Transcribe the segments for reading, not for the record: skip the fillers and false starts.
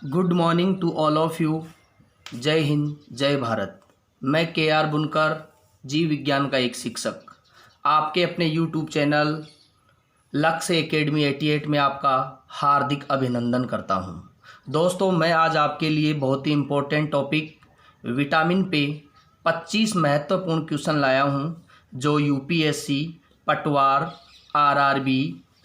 Good morning to all of you. जय हिंद, जय भारत। मैं KR बुनकर, जीव विज्ञान का एक शिक्षक, आपके अपने यूट्यूब चैनल लक्ष्य एकेडमी 88 में आपका हार्दिक अभिनंदन करता हूं। दोस्तों, मैं आज आपके लिए बहुत ही इम्पोर्टेंट टॉपिक विटामिन पे 25 महत्वपूर्ण क्वेश्चन लाया हूं, जो UPSC, पटवार, RRB,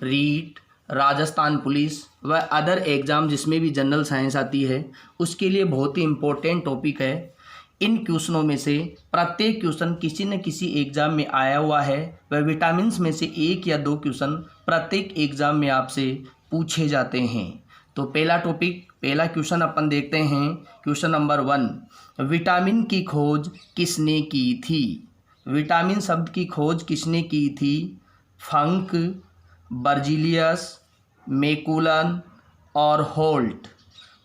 रीट, राजस्थान पुलिस व अदर एग्ज़ाम जिसमें भी जनरल साइंस आती है उसके लिए बहुत ही इम्पोर्टेंट टॉपिक है। इन क्वेश्चनों में से प्रत्येक क्वेश्चन किसी न किसी एग्ज़ाम में आया हुआ है व विटामिन्स में से एक या दो क्वेश्चन प्रत्येक एग्ज़ाम में आपसे पूछे जाते हैं। तो पहला क्वेश्चन अपन देखते हैं। क्वेश्चन नंबर 1, विटामिन की खोज किसने की थी? विटामिन शब्द की खोज किसने की थी? फंक, बर्जीलियस, मैकुलन और होल्ट।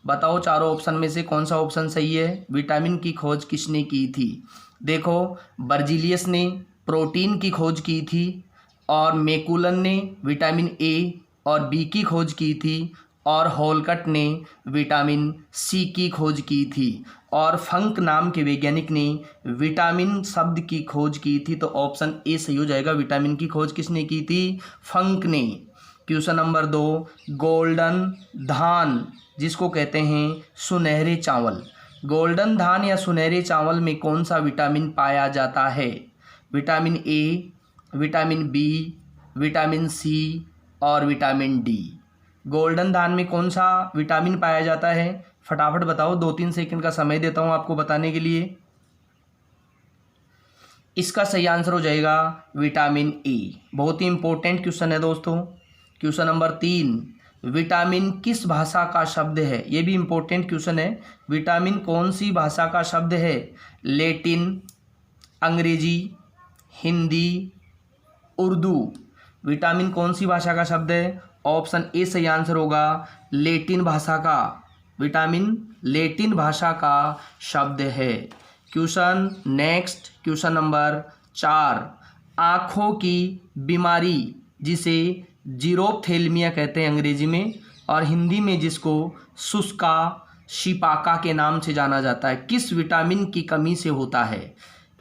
बताओ चारों ऑप्शन में से कौन सा ऑप्शन सही है? विटामिन की खोज किसने की थी? देखो, बर्जीलियस ने प्रोटीन की खोज की थी और मैकुलन ने विटामिन ए और बी की खोज की थी और होलकट ने विटामिन सी की खोज की थी और फंक नाम के वैज्ञानिक ने विटामिन शब्द की खोज की थी। तो ऑप्शन ए सही हो जाएगा। विटामिन की खोज किसने की थी? फंक ने। क्वेश्चन नंबर 2, गोल्डन धान जिसको कहते हैं सुनहरे चावल, गोल्डन धान या सुनहरे चावल में कौन सा विटामिन पाया जाता है? Vitamin A, vitamin B, vitamin C और विटामिन डी। गोल्डन धान में कौन सा विटामिन पाया जाता है? फटाफट बताओ, 2-3 सेकंड का समय देता हूं आपको बताने के लिए। इसका सही आंसर हो जाएगा विटामिन ए। बहुत ही इंपॉर्टेंट क्वेश्चन है दोस्तों। क्वेश्चन नंबर 3, विटामिन किस भाषा का शब्द है? ये भी इंपॉर्टेंट क्वेश्चन है। विटामिन कौन सी भाषा का शब्द है? लैटिन, अंग्रेजी, हिंदी, उर्दू। विटामिन कौन सी भाषा का शब्द है? ऑप्शन ए सही आंसर होगा, लैटिन भाषा का। विटामिन लैटिन भाषा का शब्द है। क्वेश्चन नंबर 4, आँखों की बीमारी जिसे जीरोप्थेल्मिया कहते हैं अंग्रेजी में और हिंदी में जिसको शुष्का शिपाका के नाम से जाना जाता है, किस विटामिन की कमी से होता है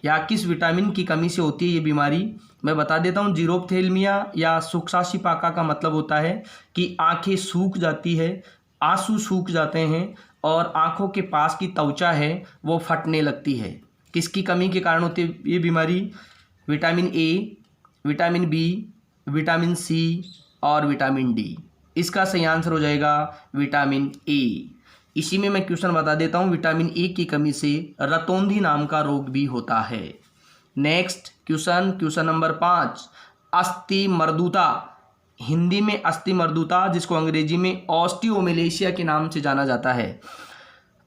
या किस विटामिन की कमी से होती है ये बीमारी? मैं बता देता हूँ। जीरोप्थेल्मिया या शुष्का शिपाका का मतलब होता है कि आंखें सूख जाती है, आंसू सूख जाते हैं और आंखों के पास की त्वचा है वो फटने लगती है। किसकी कमी के कारण होती है ये बीमारी? Vitamin A, vitamin B, vitamin C और विटामिन डी। इसका सही आंसर हो जाएगा विटामिन ए। इसी में मैं क्वेश्चन बता देता हूँ। विटामिन ए की कमी से रतौंधी नाम का रोग भी होता है। नेक्स्ट क्वेश्चन नंबर 5, अस्थि मर्दुता, हिंदी में अस्थि मर्दुता जिसको अंग्रेजी में ऑस्टियोमेलेशिया के नाम से जाना जाता है।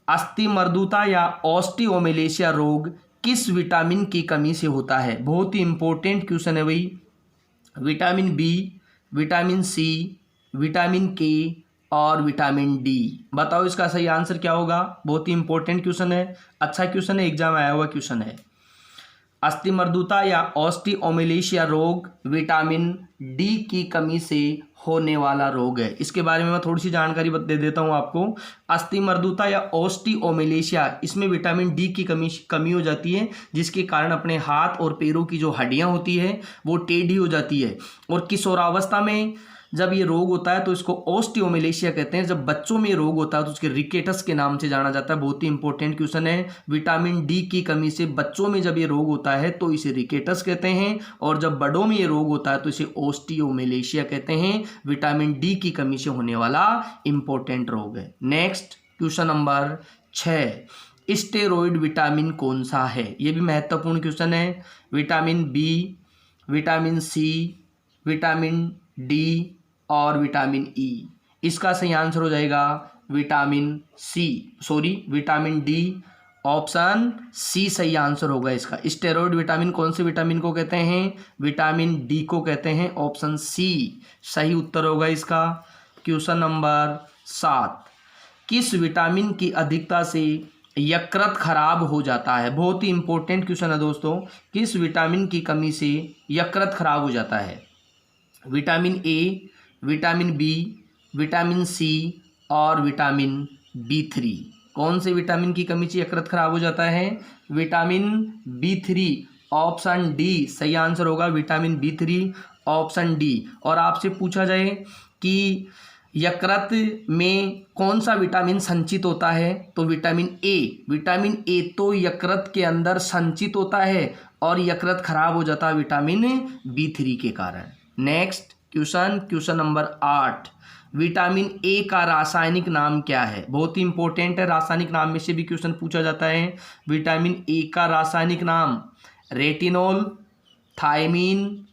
अस्थि मर्दुता या ऑस्टियोमेलेशिया रोग किस विटामिन की कमी से होता है? बहुत ही इंपॉर्टेंट क्वेश्चन है भाई। Vitamin B, vitamin C, vitamin K और विटामिन डी। बताओ इसका सही आंसर क्या होगा? बहुत ही इंपॉर्टेंट क्वेश्चन है, अच्छा क्वेश्चन है, एग्जाम आया हुआ क्वेश्चन है। अस्थि मर्दुता या ऑस्टियोमेलेशिया रोग विटामिन डी की कमी से होने वाला रोग है। इसके बारे में मैं थोड़ी सी जानकारी दे देता हूं आपको। अस्थि मर्दुता या ऑस्टियोमेलेशिया, इसमें विटामिन डी की कमी हो जाती है जिसके कारण अपने हाथ और पैरों की जो हड्डियां होती है वो टेढ़ी हो जाती है और किशोरावस्था में जब ये रोग होता है तो इसको ऑस्टियोमेलेशिया कहते हैं। जब बच्चों में रोग होता है तो उसके रिकेटस के नाम से जाना जाता है। बहुत ही इंपॉर्टेंट क्वेश्चन है। विटामिन डी की कमी से बच्चों में जब ये रोग होता है तो इसे रिकेटस कहते हैं और जब बड़ों में ये रोग होता है तो इसे ऑस्टियोमेलेशिया कहते हैं। विटामिन डी की कमी से होने वाला इंपॉर्टेंट रोग है। Next question number 6, steroid vitamin कौन सा है? ये भी महत्वपूर्ण क्वेश्चन है। Vitamin B, vitamin C, vitamin D और विटामिन ई। इसका सही आंसर हो जाएगा विटामिन डी। ऑप्शन सी सही आंसर होगा इसका। स्टेरॉइड विटामिन कौन से विटामिन को कहते हैं? विटामिन डी को कहते हैं। ऑप्शन सी सही उत्तर होगा इसका। क्वेश्चन नंबर 7, किस विटामिन की अधिकता से यकृत खराब हो जाता है? बहुत ही इंपॉर्टेंट क्वेश्चन है दोस्तों। किस विटामिन की कमी से यकृत खराब हो जाता है? Vitamin A, vitamin B, vitamin C और विटामिन B3। कौन से विटामिन की कमी से यकृत खराब हो जाता है? Vitamin B3। ऑप्शन डी सही आंसर होगा, विटामिन B3 ऑप्शन डी। और आपसे पूछा जाए कि यकृत में कौन सा विटामिन संचित होता है, तो विटामिन ए। विटामिन ए तो यकृत के अंदर संचित होता है और यकृत खराब हो जाता है विटामिन B3 के कारण। Next question number 8, vitamin A का रासायनिक नाम क्या है? बहुत ही इंपॉर्टेंट है, रासायनिक नाम में से भी क्वेश्चन पूछा जाता है। विटामिन ए का रासायनिक नाम रेटिनोल, थायमीन,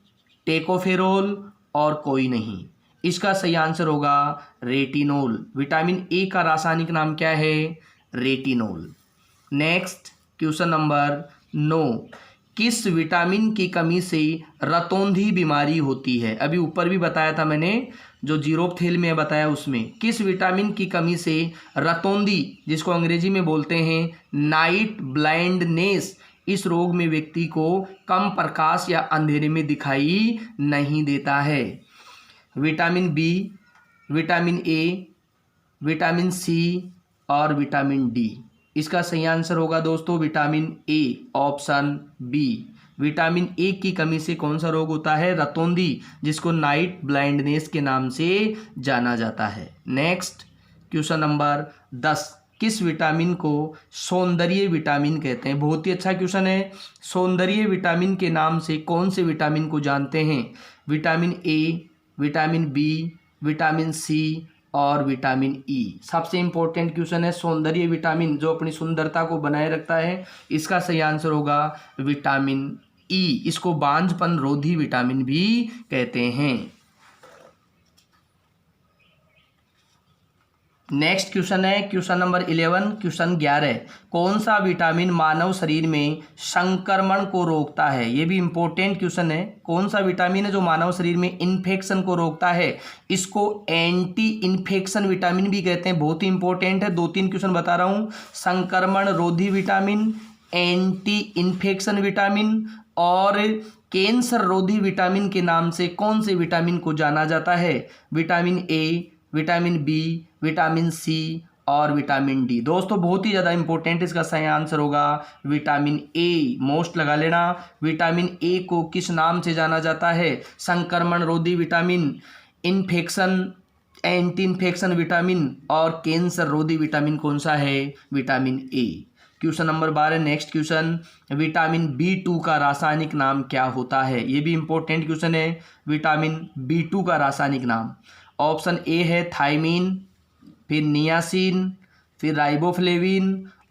टेकोफेरोल और कोई नहीं। इसका सही आंसर होगा रेटिनोल। विटामिन ए का रासायनिक नाम क्या है? रेटिनोल। नेक्स्ट क्वेश्चन नंबर 9, किस विटामिन की कमी से रतौंधी बीमारी होती है? अभी ऊपर भी बताया था मैंने, जो जीरोप्थेल्मिया बताया उसमें। किस विटामिन की कमी से रतौंधी, जिसको अंग्रेजी में बोलते हैं नाइट ब्लाइंडनेस, इस रोग में व्यक्ति को कम प्रकाश या अंधेरे में दिखाई नहीं देता है? Vitamin B, vitamin A, vitamin C और विटामिन डी। इसका सही आंसर होगा दोस्तों vitamin A option B. Vitamin A की कमी से कौन सा रोग होता है? रतौंधी, जिसको नाइट ब्लाइंडनेस के नाम से जाना जाता है। नेक्स्ट क्वेश्चन नंबर 10, किस विटामिन को सौंदर्य विटामिन कहते हैं? बहुत ही अच्छा क्वेश्चन है। सौंदर्य विटामिन के नाम से कौन से विटामिन को जानते हैं? Vitamin A, vitamin B, vitamin C और विटामिन ई। सबसे इंपॉर्टेंट क्वेश्चन है, सौंदर्य विटामिन जो अपनी सुंदरता को बनाए रखता है, इसका सही आंसर होगा विटामिन ई। इसको बांझपन रोधी विटामिन भी कहते हैं। नेक्स्ट क्वेश्चन है क्वेश्चन नंबर 11, क्वेश्चन 11, कौन सा विटामिन मानव शरीर में संक्रमण को रोकता है? ये भी इंपॉर्टेंट क्वेश्चन है। कौन सा विटामिन है जो मानव शरीर में इन्फेक्शन को रोकता है? इसको एंटी इन्फेक्शन विटामिन भी कहते हैं। बहुत ही इंपॉर्टेंट है, 2-3 क्वेश्चन बता रहा हूँ। संक्रमण रोधी विटामिन, एंटी इन्फेक्शन विटामिन और कैंसर रोधी विटामिन के नाम से कौन से विटामिन को जाना जाता है? Vitamin A, vitamin B, vitamin C और विटामिन डी। दोस्तों बहुत ही ज़्यादा इंपॉर्टेंट, इसका सही आंसर होगा विटामिन ए। मोस्ट लगा लेना। विटामिन ए को किस नाम से जाना जाता है? संक्रमण रोधी vitamin, infection, anti infection vitamin और कैंसर रोधी विटामिन कौन सा है? विटामिन ए। Question number 12, next question, vitamin B2 का रासायनिक नाम क्या होता है? ये भी इंपॉर्टेंट क्वेश्चन है। विटामिन B2 का रासायनिक नाम, ऑप्शन ए है थायमीन, फिर नियासिन, फिर राइबोफ्लेविन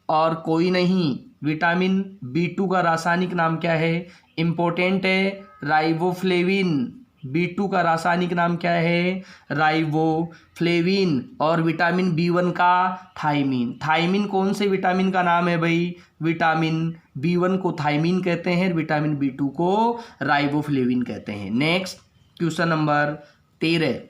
और कोई नहीं। विटामिन B2 का रासायनिक नाम क्या है? इंपॉर्टेंट है, राइबोफ्लेविन। B2 का रासायनिक नाम क्या है? राइबोफ्लेविन। और विटामिन B1 का थायमीन। थायमीन कौन से विटामिन का नाम है भाई? विटामिन B1 को थायमीन कहते हैं, विटामिन B2 को राइबोफ्लेविन कहते हैं। नेक्स्ट क्वेश्चन नंबर 13,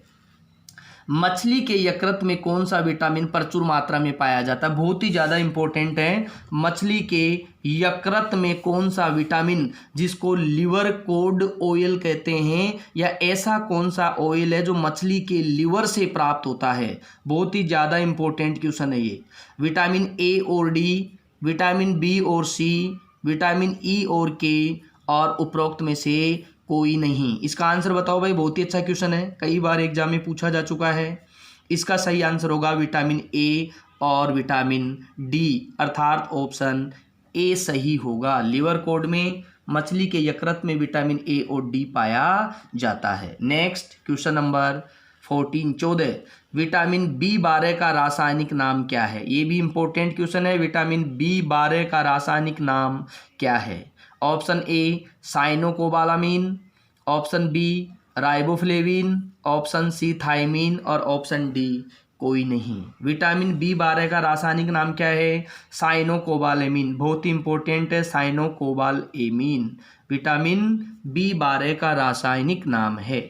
मछली के यकृत में कौन सा विटामिन प्रचुर मात्रा में पाया जाता है? बहुत ही ज़्यादा इंपॉर्टेंट है। मछली के यकृत में कौन सा विटामिन, जिसको लिवर कोड ऑयल कहते हैं, या ऐसा कौन सा ऑयल है जो मछली के लिवर से प्राप्त होता है? बहुत ही ज़्यादा इंपॉर्टेंट क्वेश्चन है ये। विटामिन ए और डी, विटामिन बी और सी, विटामिन ई और के और उपरोक्त में से कोई नहीं। इसका आंसर बताओ भाई। बहुत ही अच्छा क्वेश्चन है, कई बार एग्जाम में पूछा जा चुका है। इसका सही आंसर होगा विटामिन ए और विटामिन डी, अर्थात ऑप्शन ए सही होगा। लिवर कोड में मछली के यकृत में विटामिन ए और डी पाया जाता है। Next question number 14, vitamin B12 का रासायनिक नाम क्या है? ये भी इंपॉर्टेंट क्वेश्चन है। विटामिन B12 का रासायनिक नाम क्या है? Option A cyanocobalamin, option B riboflavin, option C thiamine और ऑप्शन डी कोई नहीं। विटामिन B12 का रासायनिक नाम क्या है? साइनोकोबालामीन। बहुत ही इंपॉर्टेंट है, साइनोकोबालामीन विटामिन B12 का रासायनिक नाम है।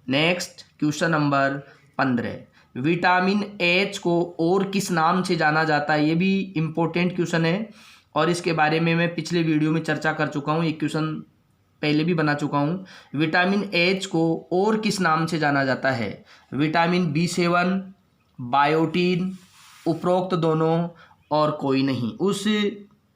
Next question number 15, vitamin H को और किस नाम से जाना जाता है? ये भी इंपॉर्टेंट क्वेश्चन है और इसके बारे में मैं पिछले वीडियो में चर्चा कर चुका हूँ, एक क्वेश्चन पहले भी बना चुका हूँ। विटामिन H को और किस नाम से जाना जाता है? विटामिन B7, बायोटीन, उपरोक्त दोनों और कोई नहीं। उस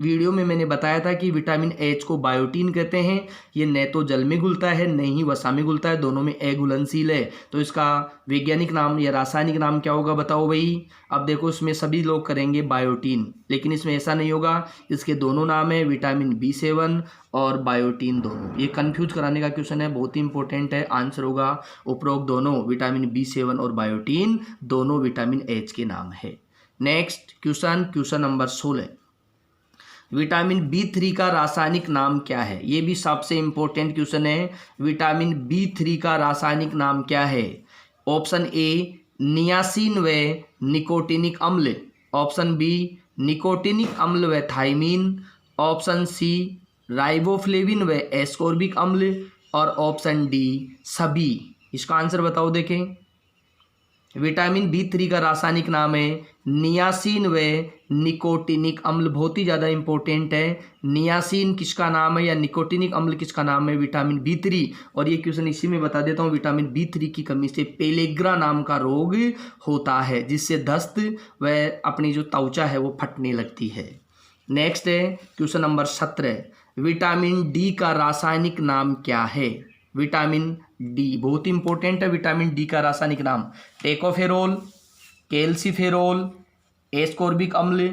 वीडियो में मैंने बताया था कि विटामिन एच को बायोटीन कहते हैं। ये न तो जल में घुलता है न ही वसा में घुलता है, दोनों में अघुलनशील है। तो इसका वैज्ञानिक नाम या रासायनिक नाम क्या होगा बताओ भाई। अब देखो इसमें सभी लोग करेंगे बायोटीन, लेकिन इसमें ऐसा नहीं होगा। इसके दोनों नाम है, विटामिन B7 और बायोटीन दोनों। ये कन्फ्यूज कराने का क्वेश्चन है, बहुत ही इंपॉर्टेंट है। आंसर होगा उपरोक्त दोनों, विटामिन B7 और बायोटीन दोनों विटामिन एच के नाम है। Next question number 16, vitamin B3 का रासायनिक नाम क्या है। ये भी सबसे इंपॉर्टेंट क्वेश्चन है। विटामिन B3 का रासायनिक नाम क्या है। ऑप्शन ए नियासिन व निकोटिनिक अम्ल, ऑप्शन बी निकोटिनिक अम्ल व थाइमीन, ऑप्शन सी राइबोफ्लेविन व एस्कोर्बिक अम्ल, और ऑप्शन डी सभी। इसका आंसर बताओ देखें। विटामिन B3 का रासायनिक नाम है नियासिन व निकोटिनिक अम्ल। बहुत ही ज़्यादा इंपॉर्टेंट है। नियासिन किसका नाम है या निकोटिनिक अम्ल किसका नाम है, विटामिन B3। और ये क्वेश्चन इसी में बता देता हूँ, विटामिन B3 की कमी से पेलेग्रा नाम का रोग होता है, जिससे दस्त व अपनी जो त्वचा है वो फटने लगती है। नेक्स्ट है क्वेश्चन नंबर 17, विटामिन डी का रासायनिक नाम क्या है। विटामिन डी बहुत इंपॉर्टेंट है। विटामिन डी का रासायनिक नाम टेकोफेरोल, कैल्सीफेरोल, एस्कोर्बिक अम्ल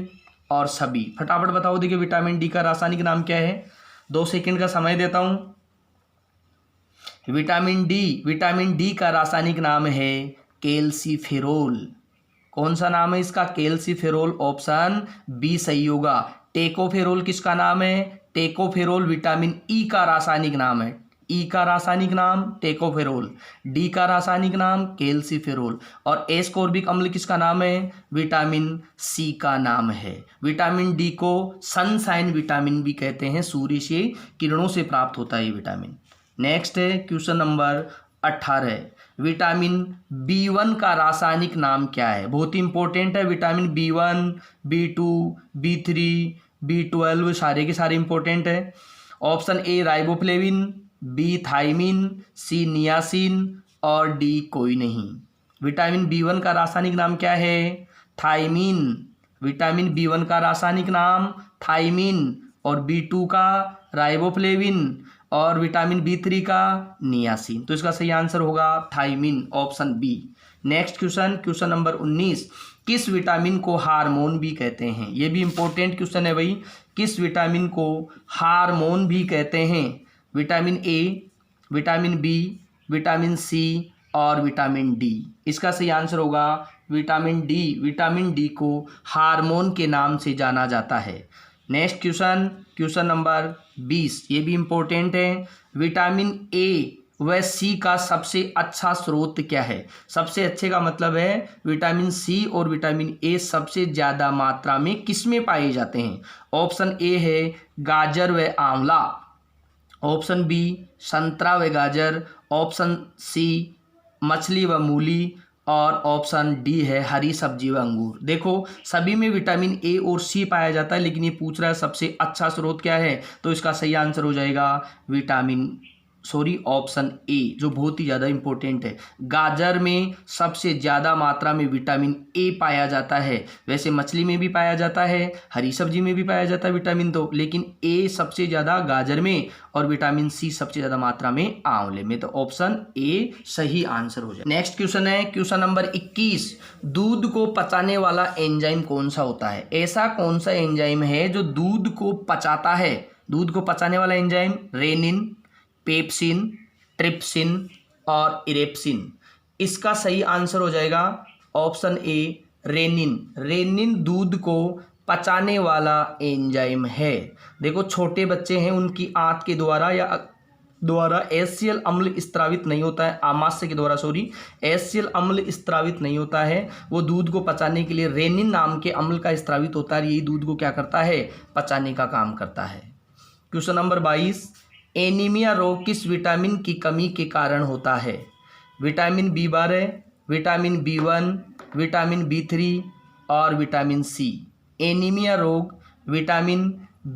और सभी। फटाफट बताओ देखिए विटामिन डी का रासायनिक नाम क्या है। 2 सेकंड का समय देता हूं। विटामिन डी का रासायनिक नाम है कैल्सीफेरोल। कौन सा नाम है इसका, कैल्सीफेरोल। ऑप्शन बी सही होगा। टेकोफेरोल किसका नाम है, टेकोफेरोल विटामिन ई का रासायनिक नाम है। ई का रासायनिक नाम टेकोफेरोल, डी का रासायनिक नाम कैल्सीफेरोल, और एस्कोर्बिक अम्ल किसका नाम है, विटामिन सी का नाम है। विटामिन डी को सनशाइन विटामिन भी कहते हैं, सूर्य से किरणों से प्राप्त होता है ये विटामिन। नेक्स्ट है क्वेश्चन नंबर 18, विटामिन B1 का रासायनिक नाम क्या है। बहुत ही इंपॉर्टेंट है। Vitamin B1, B2, B3, B12 सारे के सारे इंपॉर्टेंट है। Option A riboflavin, B thiamine, C niacin और डी कोई नहीं। विटामिन B1 का रासायनिक नाम क्या है, थाइमिन। विटामिन B1 का रासायनिक नाम थाइमिन, और B2 का राइबोफ्लेविन, और विटामिन B3 का नियासिन। तो इसका सही आंसर होगा thiamine, option B. Next question number 19, किस विटामिन को हार्मोन भी कहते हैं। ये भी इंपॉर्टेंट क्वेश्चन है भाई। किस विटामिन को हार्मोन भी कहते हैं। Vitamin A, vitamin B, vitamin C और विटामिन डी। इसका सही आंसर होगा विटामिन डी। विटामिन डी को हार्मोन के नाम से जाना जाता है। नेक्स्ट क्वेश्चन नंबर 20, ये भी इंपॉर्टेंट है। विटामिन ए व सी का सबसे अच्छा स्रोत क्या है। सबसे अच्छे का मतलब है विटामिन सी और विटामिन ए सबसे ज़्यादा मात्रा में किस में पाए जाते हैं। ऑप्शन ए है गाजर व आंवला, ऑप्शन बी संतरा व गाजर, ऑप्शन सी मछली व मूली, और ऑप्शन डी है हरी सब्जी व अंगूर। देखो सभी में विटामिन ए और सी पाया जाता है, लेकिन ये पूछ रहा है सबसे अच्छा स्रोत क्या है। तो इसका सही आंसर हो जाएगा ऑप्शन ए, जो बहुत ही ज़्यादा इंपॉर्टेंट है। गाजर में सबसे ज़्यादा मात्रा में विटामिन ए पाया जाता है। वैसे मछली में भी पाया जाता है, हरी सब्जी में भी पाया जाता है विटामिन, तो लेकिन ए सबसे ज़्यादा गाजर में और विटामिन सी सबसे ज़्यादा मात्रा में आंवले में। तो ऑप्शन ए सही आंसर हो जाए। नेक्स्ट क्वेश्चन है क्वेश्चन नंबर 21, दूध को पचाने वाला एंजाइम कौन सा होता है। ऐसा कौन सा एंजाइम है जो दूध को पचाता है। दूध को पचाने वाला एंजाइम रेनिन, पेप्सिन, ट्रिप्सिन और इरेप्सिन। इसका सही आंसर हो जाएगा ऑप्शन ए रेनिन। रेनिन दूध को पचाने वाला एंजाइम है। देखो छोटे बच्चे हैं, उनकी आंत के द्वारा एसियल अम्ल स्त्रावित नहीं होता है, आमाशय के द्वारा एसियल अम्ल स्त्रावित नहीं होता है। वो दूध को पचाने के लिए रेनिन नाम के अम्ल का स्त्रावित होता है, यही दूध को क्या करता है, पचाने का काम करता है। क्वेश्चन नंबर 22, एनीमिया रोग किस विटामिन की कमी के कारण होता है। Vitamin B12, vitamin B1, vitamin B3 और विटामिन सी। एनीमिया रोग विटामिन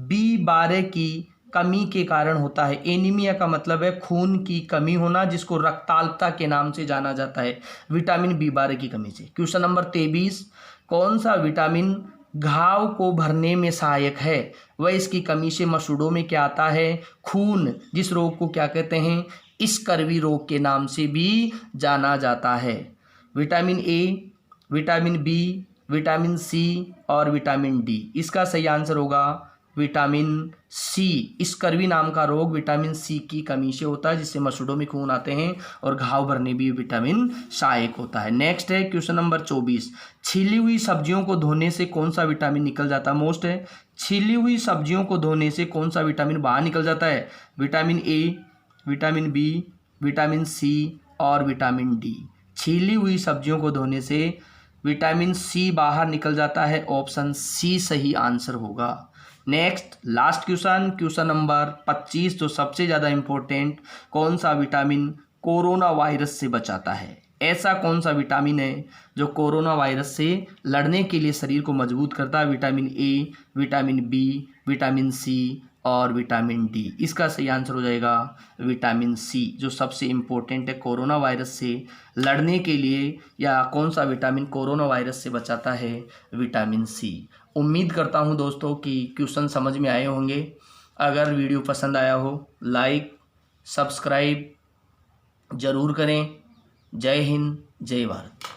B12 की कमी के कारण होता है। एनीमिया का मतलब है खून की कमी होना, जिसको रक्ताल्पता के नाम से जाना जाता है, विटामिन B12 की कमी से। क्वेश्चन नंबर 23, कौन सा विटामिन घाव को भरने में सहायक है? वह इसकी कमी से मसूड़ों में क्या आता है? खून, जिस रोग को क्या कहते हैं? स्कर्वी रोग के नाम से भी जाना जाता है। Vitamin A, vitamin B, vitamin C और विटामिन डी। इसका सही आंसर होगा विटामिन सी। स्कर्वी नाम का रोग विटामिन सी की कमी से होता है, जिससे मसूड़ों में खून आते हैं और घाव भरने भी विटामिन सहायक होता है। नेक्स्ट है क्वेश्चन नंबर 24। छीली हुई सब्जियों को धोने से कौन सा विटामिन निकल जाता है? मोस्ट है, छीली हुई सब्जियों को धोने से कौन सा विटामिन बाहर निकल जाता है? Vitamin A, vitamin B, vitamin C और विटामिन डी। छीली हुई सब्जियों को धोने से विटामिन सी बाहर निकल जाता है। ऑप्शन सी सही आंसर होगा। Next last question, question number 25, जो सबसे ज़्यादा इम्पोर्टेंट, कौन सा विटामिन कोरोना वायरस से बचाता है? ऐसा कौन सा विटामिन है जो कोरोना वायरस से लड़ने के लिए शरीर को मजबूत करता है? Vitamin A, vitamin B, vitamin C और विटामिन डी। इसका सही आंसर हो जाएगा विटामिन सी, जो सबसे इम्पोर्टेंट है कोरोना वायरस से लड़ने के लिए। या कौन सा विटामिन कोरोना वायरस से बचाता है? Vitamin C. उम्मीद करता हूं दोस्तों कि क्वेश्चन समझ में आए होंगे। अगर वीडियो पसंद आया हो लाइक सब्सक्राइब ज़रूर करें। जय हिंद, जय भारत।